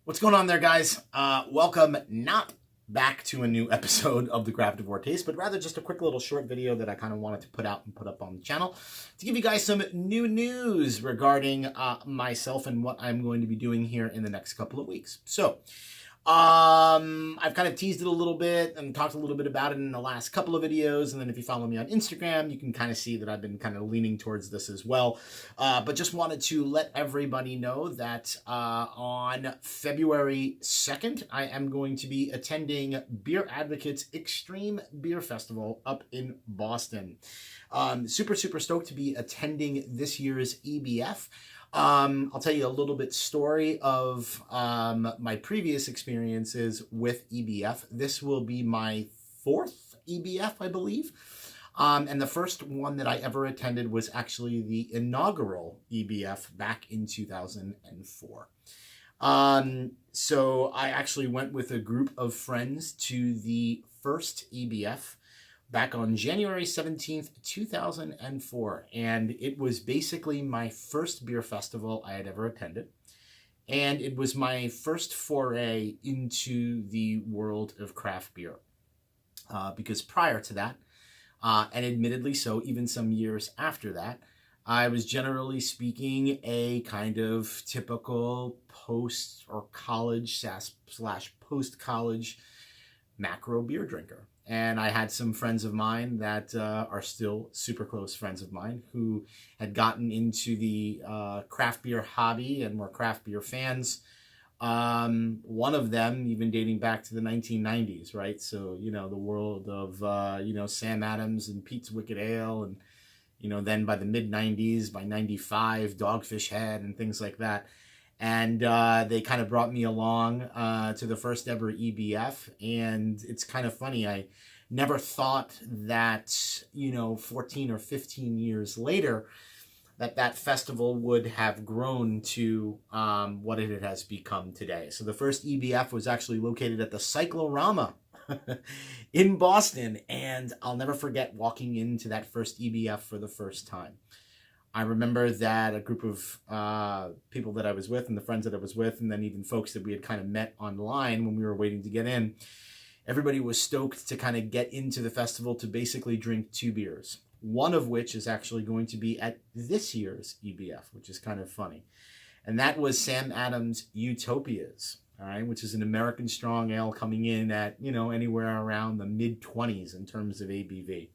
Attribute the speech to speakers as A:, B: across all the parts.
A: What's going on there, guys? Welcome not back to a new episode of the Craftavore Taste, but rather just a quick little short video that I kind of wanted to put out and put up on the channel to give you guys some new news regarding myself and what I'm going to be doing here in the next couple of weeks. So, I've kind of teased it a little bit and talked a little bit about it in the last couple of videos. And then if you follow me on Instagram, you can kind of see that I've been kind of leaning towards this as well. But just wanted to let everybody know that on February 2nd, I am going to be attending Beer Advocates Extreme Beer Festival up in Boston. Super stoked to be attending this year's EBF. I'll tell you a little bit story of my previous experiences with EBF. This will be my fourth EBF, I believe. And the first one that I ever attended was actually the inaugural EBF back in 2004. So I actually went with a group of friends to the first EBF back on January 17th, 2004. And it was basically my first beer festival I had ever attended. And it was my first foray into the world of craft beer. Because prior to that, and admittedly so, even some years after that, I was generally speaking a kind of typical post or college slash post-college macro beer drinker. And I had some friends of mine that are still super close friends of mine who had gotten into the craft beer hobby and were craft beer fans. One of them even dating back to the 1990s, right? So, you know, the world of, Sam Adams and Pete's Wicked Ale. And, then by the mid-90s, by 95, Dogfish Head and things like that. And they kind of brought me along to the first ever EBF. And it's kind of funny. I never thought that, 14 or 15 years later, that festival would have grown to what it has become today. So the first EBF was actually located at the Cyclorama in Boston. And I'll never forget walking into that first EBF for the first time. I remember that a group of people that I was with and the friends that I was with, and then even folks that we had kind of met online when we were waiting to get in, everybody was stoked to kind of get into the festival to basically drink two beers, one of which is actually going to be at this year's EBF, which is kind of funny. And that was Sam Adams' Utopias, all right, which is an American strong ale coming in at, anywhere around the mid-20s in terms of ABV.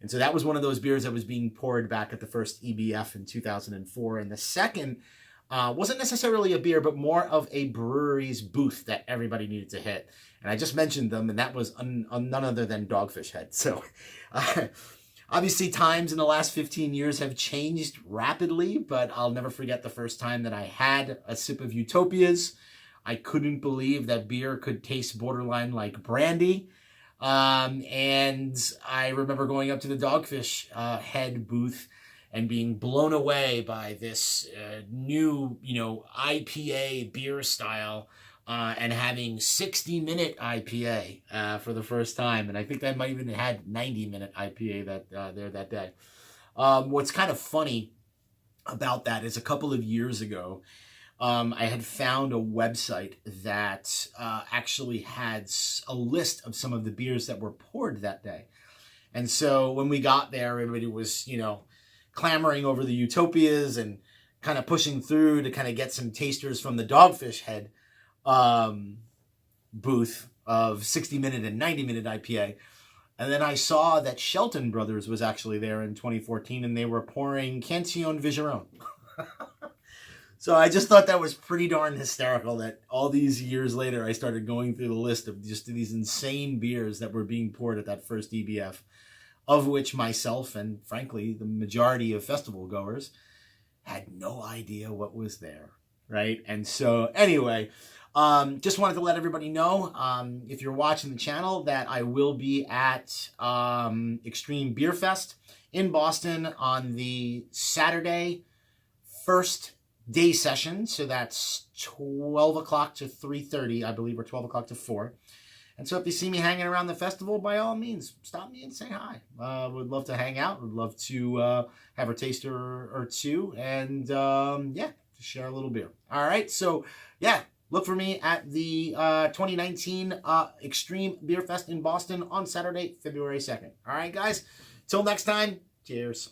A: And so that was one of those beers that was being poured back at the first EBF in 2004. And the second wasn't necessarily a beer, but more of a brewery's booth that everybody needed to hit. And I just mentioned them, and that was none other than Dogfish Head. So obviously times in the last 15 years have changed rapidly, but I'll never forget the first time that I had a sip of Utopias. I couldn't believe that beer could taste borderline like brandy. And I remember going up to the Dogfish Head booth and being blown away by this new, IPA beer style and having 60-minute IPA for the first time. And I think I might even had 90-minute IPA that day. What's kind of funny about that is a couple of years ago, I had found a website that actually had a list of some of the beers that were poured that day. And so when we got there, everybody was, clamoring over the Utopias and kind of pushing through to kind of get some tasters from the Dogfish Head booth of 60-minute and 90-minute IPA. And then I saw that Shelton Brothers was actually there in 2014, and they were pouring Cantillon Vigeron. So I just thought that was pretty darn hysterical that all these years later I started going through the list of just these insane beers that were being poured at that first EBF, of which myself and, frankly, the majority of festival goers had no idea what was there, right? And so, anyway, just wanted to let everybody know, if you're watching the channel, that I will be at Extreme Beer Fest in Boston on the Saturday, first day session, so that's 12 o'clock to 3:30, I believe, or 12 o'clock to 4. And so if you see me hanging around the festival, by all means, stop me and say hi. Would love to hang out. Would love to have a taster or two, and to share a little beer. All right, so yeah, look for me at the 2019 Extreme Beer Fest in Boston on Saturday, February 2nd. All right, guys. Till next time, cheers.